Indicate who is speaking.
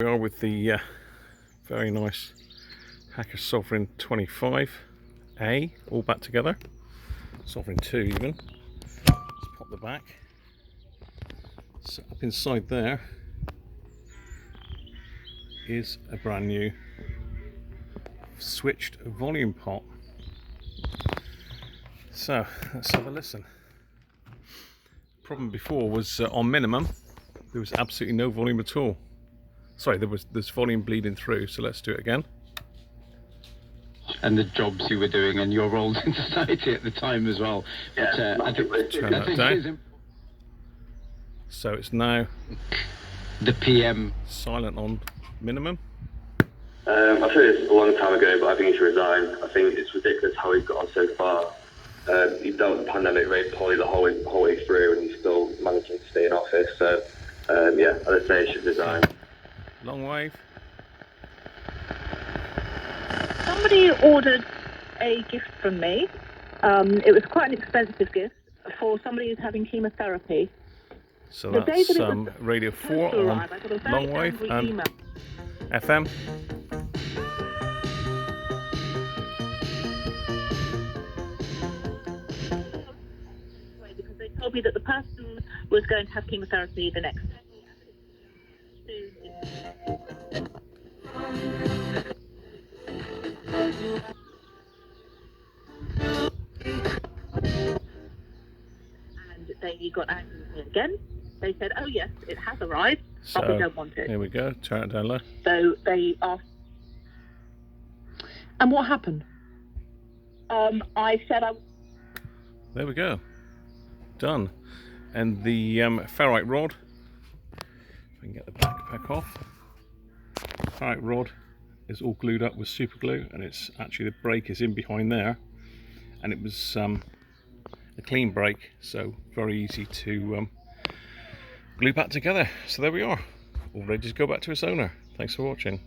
Speaker 1: We are with the very nice Hacker Sovereign 25A all back together. Sovereign 2 even. Let's pop the back. So up inside there is a brand new switched volume pot. So let's have a listen. Problem before was on minimum there was absolutely no volume at all. Sorry, there's volume bleeding through, so let's do it again.
Speaker 2: And the jobs you were doing and your roles in society at the time as well.
Speaker 1: Yeah,
Speaker 2: But,
Speaker 1: turn that down. So it's now
Speaker 2: the PM
Speaker 1: silent on minimum.
Speaker 3: I've said this a long time ago, but I think he should resign. I think it's ridiculous how he's got on so far. He's dealt with the pandemic very poorly the whole way through, and he's still managing to stay in office. So, yeah, I'd say he should resign.
Speaker 1: Long wave.
Speaker 4: Somebody ordered a gift from me. It was quite an expensive gift for somebody who's having chemotherapy.
Speaker 1: So that's radio 4 on long wave and
Speaker 4: email.
Speaker 1: FM.
Speaker 4: Because they told me that the person was going to have chemotherapy the next day. And they got angry with me again. They said, "Oh yes, it has arrived, but we don't want it."
Speaker 1: Here we go. Turn it down low.
Speaker 4: So they asked.
Speaker 5: And what happened?
Speaker 4: I said I.
Speaker 1: There we go. Done. And the ferrite rod. If I can get the backpack off. Ferrite rod is all glued up with super glue, and it's actually the brake is in behind there, and it was a clean brake, so very easy to glue back together. So there we are, all ready to go back to its owner. Thanks for watching.